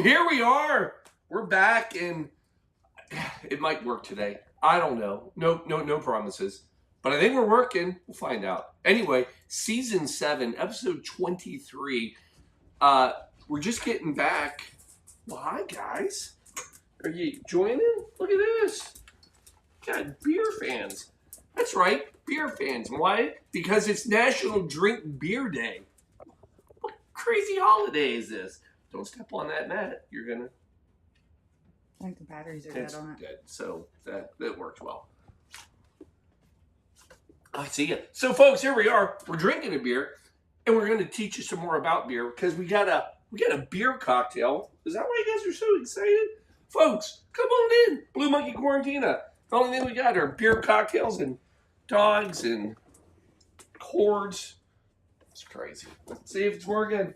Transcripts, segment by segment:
here we are. We're back, and it might work today. I don't know. No promises. But I think we're working. We'll find out. Anyway, season 7, episode 23. We're just getting back. Well, hi guys. Are you joining? Look at this. Got beer fans. That's right, beer fans. Why? Because it's National Drink Beer Day. What crazy holiday is this? Don't step on that mat. You're gonna. I think the batteries are dead on it. Dead. So that worked well. I see ya. So, folks, here we are. We're drinking a beer, and we're going to teach you some more about beer because we got a beer cocktail. Is that why you guys are so excited, folks? Come on in, Blue Monkey Quarantina. The only thing we got are beer cocktails and dogs and cords. It's crazy. Let's see if it's working.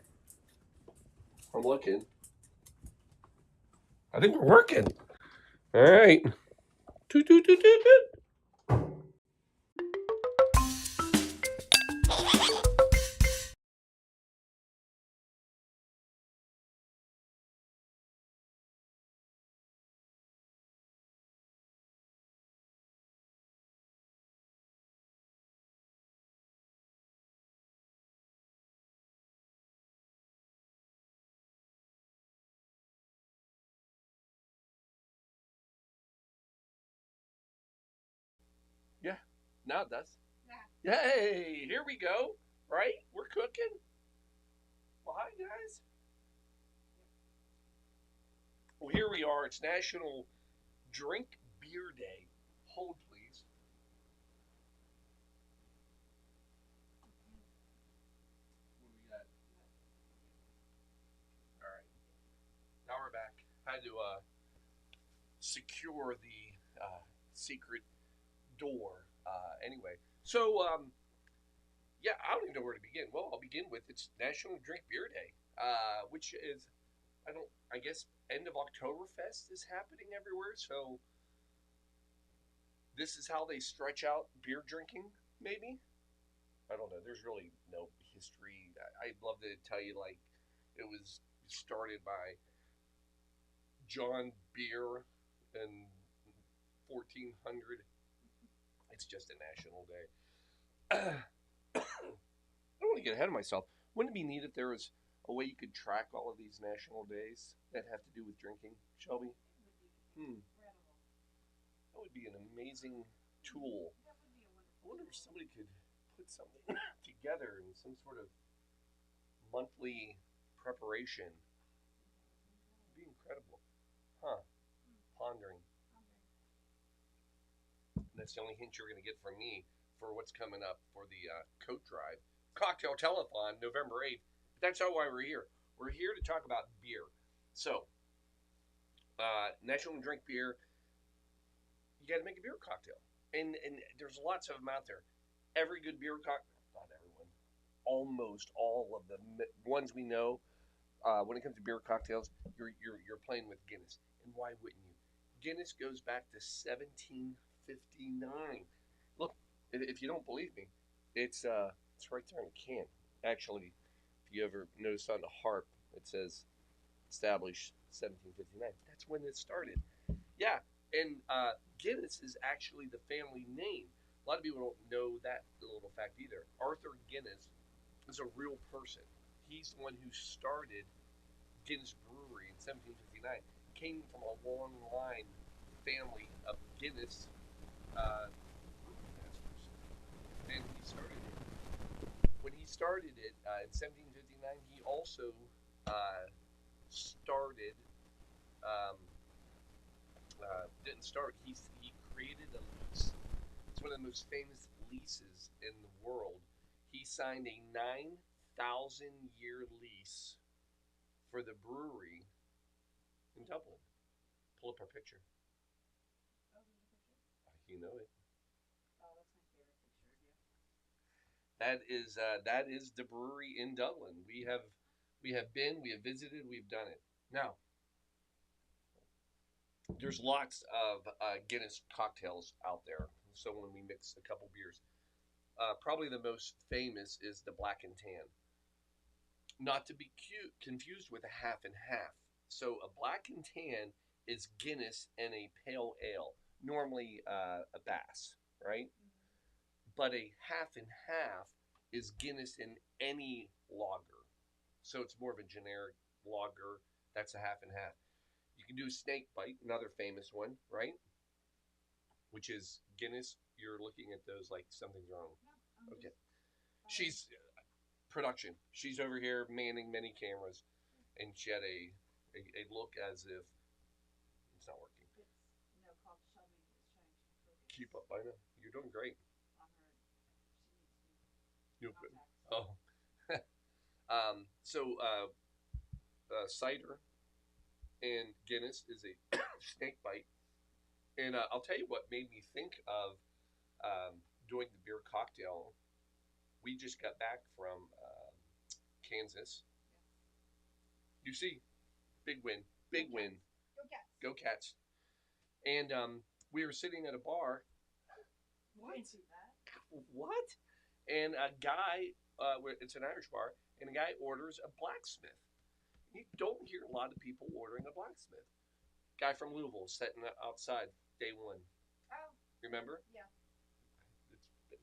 I'm looking. I think we're working. All right. Toot, toot, toot, toot, toot. Yeah, now it does. Yeah. Hey, here we go. Right? We're cooking. Well, hi, guys. Well, here we are. It's National Drink Beer Day. Hold, please. What do we got? All right. Now we're back. Had to secure the secret door. Anyway, so yeah, I don't even know where to begin. Well, I'll begin with it's National Drink Beer Day, which is I guess end of Oktoberfest is happening everywhere. So this is how they stretch out beer drinking. Maybe I don't know. There's really no history. I'd love to tell you like it was started by John Beer in 1400. It's just a national day. I don't want to get ahead of myself. Wouldn't it be neat if there was a way you could track all of these national days that have to do with drinking, Shelby? That would be an amazing tool. I wonder if somebody could put something together in some sort of monthly preparation. It'd be incredible. Huh. Pondering. And that's the only hint you're going to get from me for what's coming up for the coat drive. Cocktail Telethon, November 8th. But that's not why we're here. We're here to talk about beer. So, National Drink Beer, you got to make a beer cocktail. And there's lots of them out there. Every good beer cocktail, not everyone, almost all of the ones we know, when it comes to beer cocktails, you're playing with Guinness. And why wouldn't you? Guinness goes back to 1759. Look, if you don't believe me, it's right there in the can. Actually, if you ever notice on the harp, it says established 1759. That's when it started. Yeah, and Guinness is actually the family name. A lot of people don't know that little fact either. Arthur Guinness is a real person. He's the one who started Guinness Brewery in 1759. Came from a long line family of Guinness brewmasters, and he started it. When he started it in 1759, he also started. Didn't start. He created a lease. It's one of the most famous leases in the world. He signed a 9,000-year lease for the brewery in Dublin. Pull up our picture. You know it. Oh, that's my favorite picture of you. That is the brewery in Dublin. We have been, we have visited, we've done it. Now, there's lots of Guinness cocktails out there. So when we mix a couple beers, probably the most famous is the Black and Tan. Not to be confused with a half and half. So a black and tan is Guinness and a pale ale, normally a Bass, right? But a half and half is Guinness in any lager. So it's more of a generic lager. That's a half and half. You can do Snake Bite, another famous one, right? Which is Guinness. You're looking at those like something's wrong. No, Okay. She's production. She's over here manning many cameras, and she had a look as if it's not working. It's called shoving. It's trying to focus. Keep up, I know. You're doing great. On her, she needs New new equipment. contacts. Oh. Cider and Guinness is a snake bite. And I'll tell you what made me think of doing the beer cocktail. We just got back from Kansas. You see, big win, big win. Go Cats. Go Cats. And we were sitting at a bar. What? Can't see that. What? And a guy, it's an Irish bar, and a guy orders a blacksmith. You don't hear a lot of people ordering a blacksmith. Guy from Louisville sitting outside day one. Oh. Remember? Yeah. It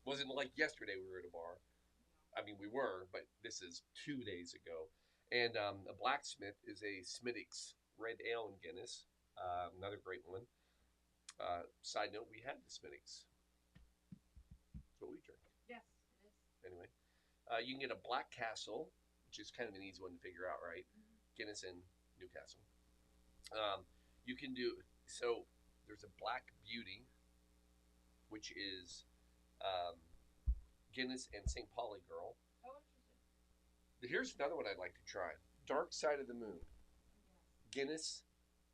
wasn't like yesterday we were at a bar. No. I mean, we were, but this is 2 days ago. And a blacksmith is a Smithwick's Red Ale and Guinness. Another great one. Side note, we had the Smithwick's. That's what we drink. Yes, it is. Anyway, you can get a Black Castle, which is kind of an easy one to figure out, right? Guinness and Newcastle. You can do, so there's a Black Beauty, which is Guinness and St. Pauli Girl. Oh, interesting. Here's another one I'd like to try. Dark Side of the Moon. Yes. Guinness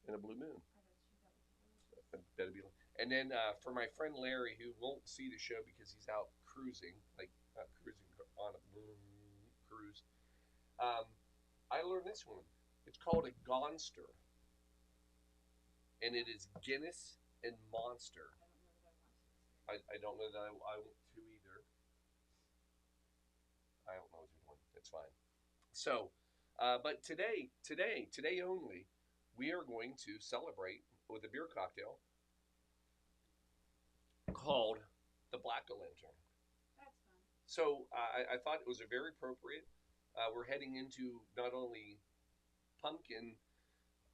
and a Blue Moon. I bet you that was delicious. Better be. And then for my friend Larry, who won't see the show because he's out cruising, like cruising on a cruise, I learned this one. It's called a Gonster. And it is Guinness and Monster. I don't know that I want to. I don't know that I want to either. I don't know what you're doing. It's fine. So, but today only, we are going to celebrate with a beer cocktail called the Black O' Lantern. That's fun. So I thought it was a very appropriate. We're heading into not only pumpkin,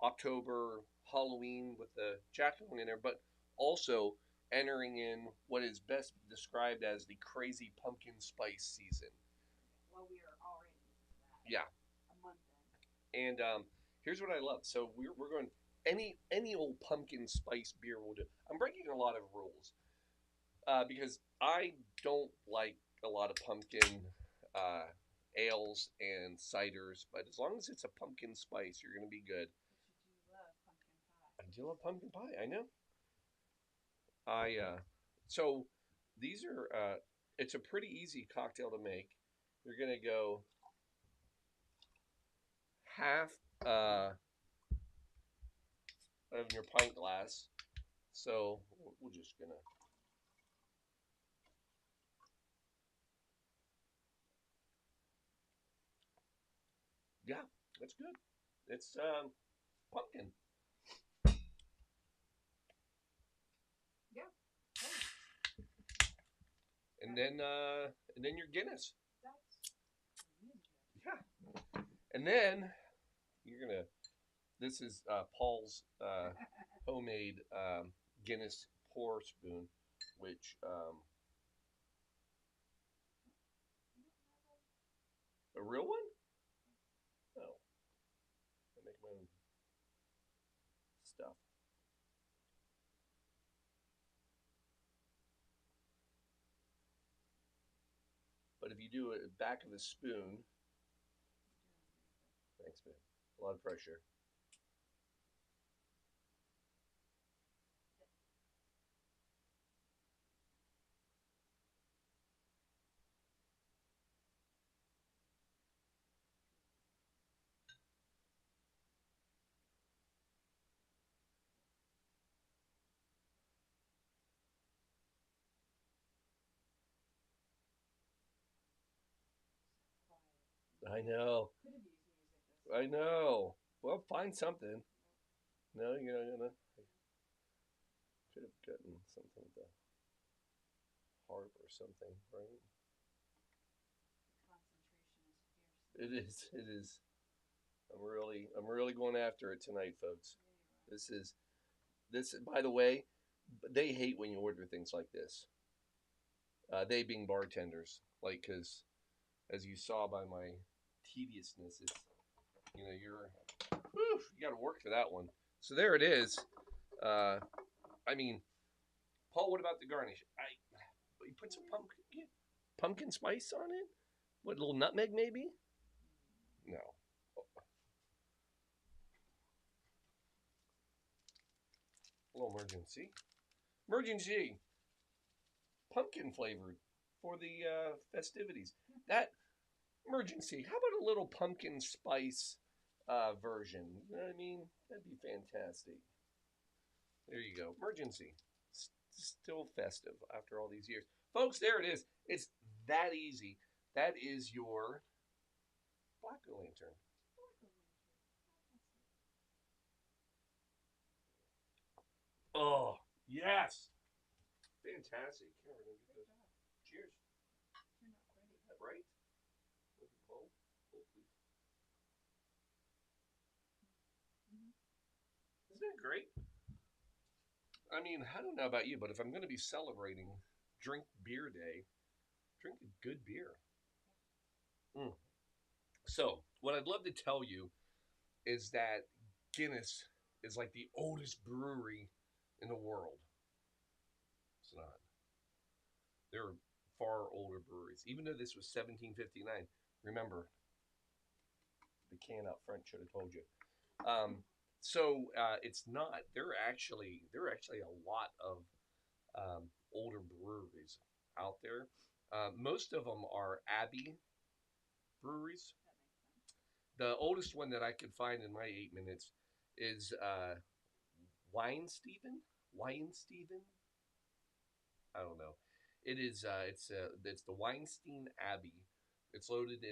October, Halloween with the jack-o'-lantern, but also entering in what is best described as the crazy pumpkin spice season. Well, we are already into that. Yeah. A month in. And here's what I love. So we're going any old pumpkin spice beer will do. I'm breaking a lot of rules because I don't like a lot of pumpkin ales and ciders, but as long as it's a pumpkin spice, you're going to be good. But you do love pumpkin pie. I do love pumpkin pie. I know. So these are it's a pretty easy cocktail to make. You're gonna go half of your pint glass. So we're just gonna. Yeah, that's good. It's pumpkin. Yeah. And then your Guinness. That's amazing. Yeah. And then you're gonna. This is Paul's homemade Guinness pour spoon, which a real one? No. I make my own stuff. But if you do it back of the spoon, thanks, man. A lot of pressure. I know. Could have used music this I know. Well, find something. No, you're not gonna. Should have gotten something with the harp or something, right? The concentration is fierce. It is. It is. I'm really going after it tonight, folks. Yeah, This is this. By the way, they hate when you order things like this. They being bartenders, like because as you saw by my tediousness, it's you got to work for that one. So there it is. Uh, I mean, Paul, what about the garnish? You put some pumpkin spice on it. What, a little nutmeg maybe? No. A little emergency. Emergency. Pumpkin flavored for the festivities. That emergency. How about a little pumpkin spice version? You know what I mean? That'd be fantastic. There you go. Emergency. Still festive after all these years. Folks, there it is. It's that easy. That is your Black Lantern. Oh, yes. Fantastic. Here, we're going to get those. Cheers. you're not ready. Is that right? Hold, please. Isn't that great? I mean, I don't know about you, but if I'm going to be celebrating Drink Beer Day, drink a good beer. Mm. So, what I'd love to tell you is that Guinness is like the oldest brewery in the world. It's not. There are far older breweries. Even though this was 1759, remember, the can out front should have told you. It's not. There are actually a lot of older breweries out there. Most of them are Abbey breweries. The oldest one that I could find in my 8 minutes is Weinsteven. Weinsteven. I don't know. It is. It's the Weinstein Abbey. It's located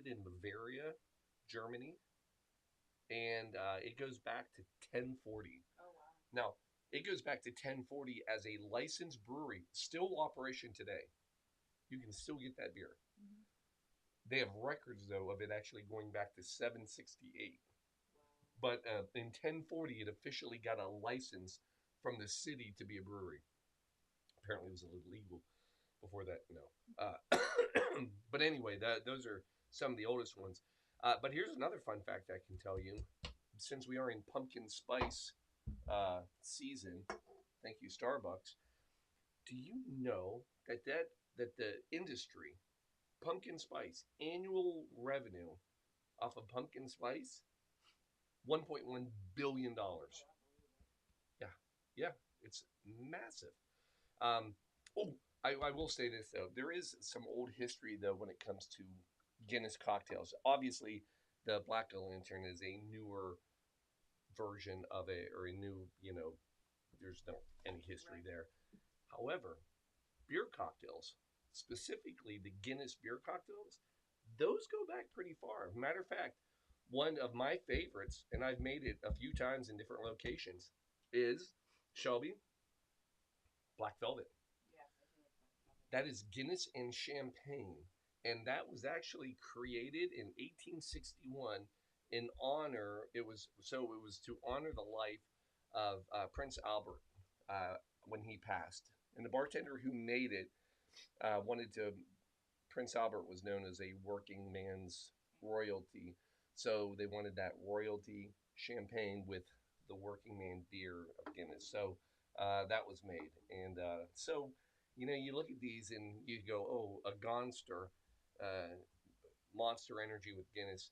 in Bavaria, Germany, and it goes back to 1040. Oh wow. Now, it goes back to 1040 as a licensed brewery, still operation today. You can still get that beer. Mm-hmm. They have records though of it actually going back to 768. Wow. But in 1040, it officially got a license from the city to be a brewery. Apparently, it was illegal before that. No, but anyway, those are some of the oldest ones. But here's another fun fact I can tell you. Since we are in pumpkin spice season, thank you Starbucks. Do you know that the industry, pumpkin spice, annual revenue off of pumpkin spice, $1.1 billion. Yeah, yeah, it's massive. Um, I will say this though, there is some old history though when it comes to Guinness cocktails. Obviously, the Black Lantern is a newer version of it, or a new, there's no any history there. However, beer cocktails, specifically the Guinness beer cocktails, those go back pretty far. Matter of fact, one of my favorites, and I've made it a few times in different locations, is Shelby Black Velvet. Yes, I do like that. That is Guinness and champagne. And that was actually created in 1861 in honor. It was to honor the life of Prince Albert when he passed. And the bartender who made it wanted to. Prince Albert was known as a working man's royalty, so they wanted that royalty champagne with the working man beer of Guinness. So that was made, and you look at these and you go, oh, a Gonster, uh, Monster Energy with Guinness.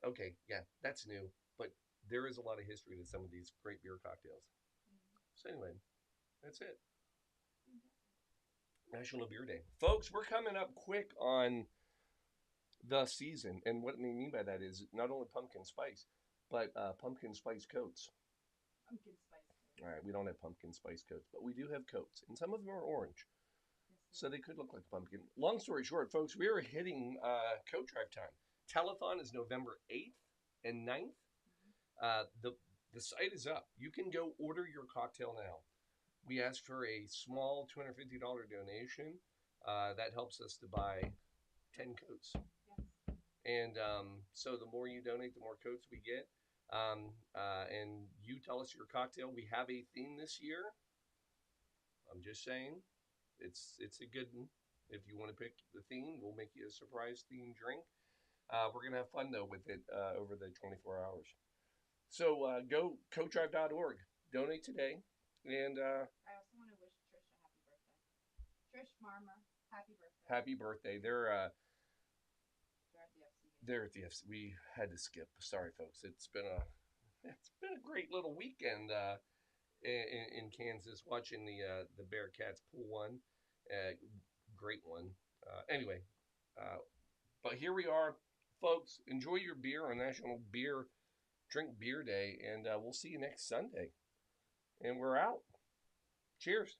Okay, yeah, that's new, but there is a lot of history to some of these great beer cocktails. So anyway, that's it. National Beer Day, folks. We're coming up quick on the season, and what we mean by that is not only pumpkin spice, but pumpkin spice coats. Pumpkin spice. All right, we don't have pumpkin spice coats, but we do have coats, and some of them are orange. Yes, So they could look like a pumpkin. Long story short, folks, we are hitting coat drive time. Telethon is November 8th and 9th. The site is up. You can go order your cocktail now. We ask for a small $250 donation. That helps us to buy 10 coats. Yes. And so the more you donate, the more coats we get. And you tell us your cocktail. We have a theme this year. I'm just saying, it's a good one. If you want to pick the theme, we'll make you a surprise theme drink. We're gonna have fun though with it over the 24 hours. So go coatdrive.org, donate today, and I also want to wish Trish a happy birthday. Trish Marmer, happy birthday. happy birthday. They're at the FC game. They're at the FC. We had to skip. Sorry, folks. It's been a great little weekend in Kansas watching the Bearcats pull one. Great one. Anyway, but here we are, folks. Enjoy your beer on National Drink Beer Day, and we'll see you next Sunday. And we're out. Cheers.